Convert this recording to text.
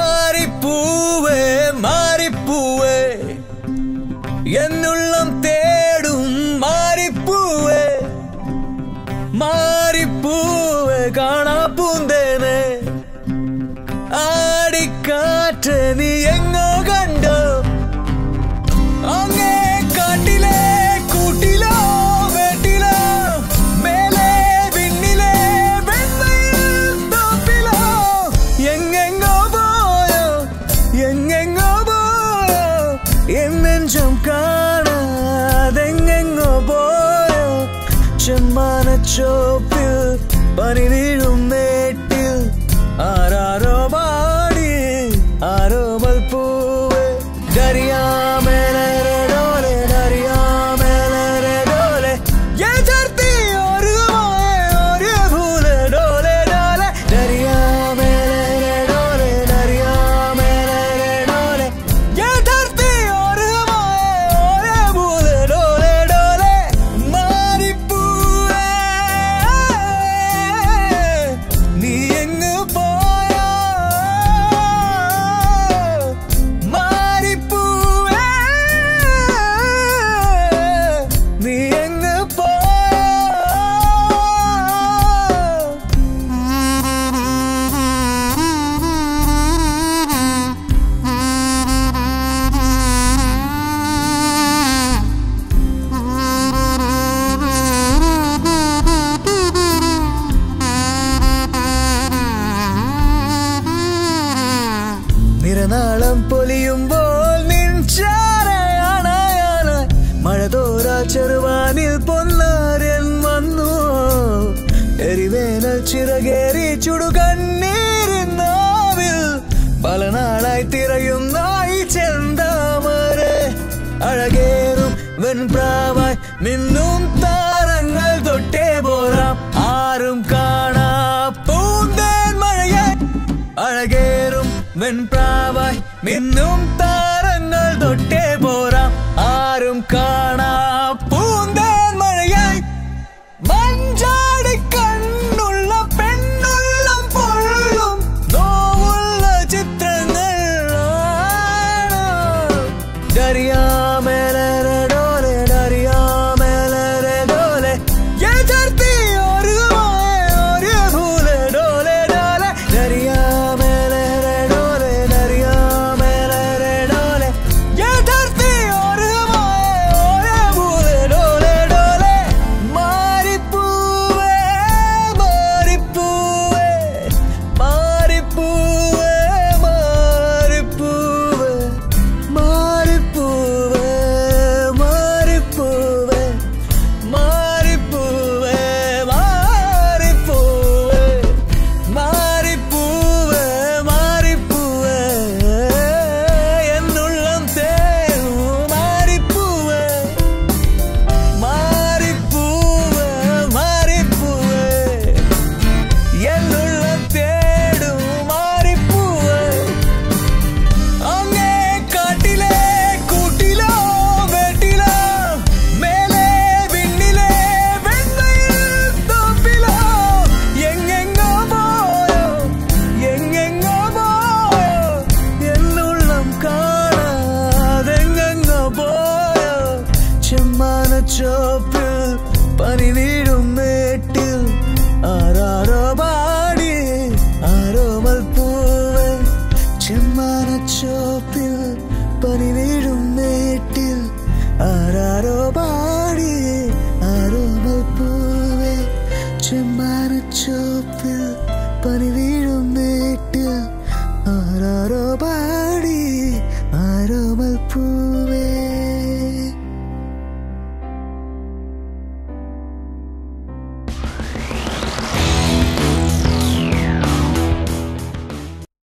മാറിപ്പൂവേ മാറിപ്പൂവേ എന്നുള്ളം തേടും മാറിപ്പൂവേ മാറിപ്പൂവേ കാണാ പൂന്തേനെ ആടിക്കാറ്റ് നീ എങ്ങോ കണ്ടോ അങ്ങേ കാട്ടിലെ കൂട്ടിലോ വീട്ടിലോ മേലെ വിണ്ണിലെ വെണ്ണയിൽ തോപ്പിലോ എങ്ങെങ്ങോ പോയോ എൻ നെഞ്ചം കാണാതെങ്ങെങ്ങോ പോയോ ചെമ്മാനച്ചോപ്പിൽ പനി വീഴും മേട്ടിൽ ആരാരോ പാടി ആരോമൽ പൂവേ ഡരിയാ മേലെ ഡോലെ ഡരിയാ മേലെ ഡോലെ ये धरती और भूल डोले डोले डरिया मेरे डोले डरिया मेरे डोले ये धरती और भूल डोले डोले മാറിപ്പൂവേ നീ എങ്ങ് പോയോ മാറിപ്പൂവേ നീ എങ്ങ് പോയോ നിറനാളം പൊലിയുമ്പോൾ നിൻചാരയാണ് മഴ തോരാ ചെറുവാനിൽ പൊന്നാരൻ വന്നു എരിവേനൽ ചിറകേറി ചുടുകണ്ണീരിന്നാവിൽ പല നാളായി തിരയുന്നായി ചെന്താമരെ അഴകേറും വെൺപ്രാവായി മിന്നും താരങ്ങൾ തൊട്ടേ പോരാം ആരും കാണാ പൂന്തേൻ മഴയായി അഴകേറും വെൺപ്രാവായി മിന്നും താരങ്ങൾ തൊട്ടേ പോരാം ആരും കാണാ പൂന്തേൻ മഴയായി മഞ്ചാടി കണ്ണുള്ള പെണ്ണുള്ളം പൊള്ളും നോവുള്ള ചിത്രങ്ങൾ ഡരിയാ മേലെ ഡോലെ ഡരിയാ മേലെ ഡോലെ ये धरती और भूल डोले डोले डरिया मेरे डोले डरिया मेरे डोले ये धरती और भूल डोले डोले മാറിപ്പൂവേ മാറിപ്പൂവേ മാറിപ്പൂവേ മാറിപ്പൂവേ മാറിപ്പൂവേ മാറിപ്പൂവേ മാറിപ്പൂവേ മാറിപ്പൂവേ മാറിപ്പൂവേ എന്നുള്ളം തേടും മാറിപ്പൂവേ മാറിപ്പൂവേ മാറിപ്പൂവേ എന്നുള്ളം തേടും മാറിപ്പൂവേ അങ്ങേ കാട്ടിലെ കൂട്ടിലോ വീട്ടിലോ മേലെ വിണ്ണിലെ വെണ്ണയിൽ തോപ്പിലോ എങ്ങെങ്ങോ പോയോ എന്നുള്ളം കാണാതെങ്ങെങ്ങോ പോയോ ചെമ്മാനച്ചോപ്പിൽ പനി വീഴും മേട്ടിൽ ആരാരോ പാടി ആരോമൽ പൂവേ ചെമ്മാനച്ചോപ്പിൽ പനി വീഴും മേട്ടിൽ ആരാരോ പാടി ആരോമൽ പൂവേ ചെമ്മാനച്ചോപ്പിൽ പനി വീഴും മേട്ടിൽ ആരാരോ പാടി ആരോമൽ പൂവേ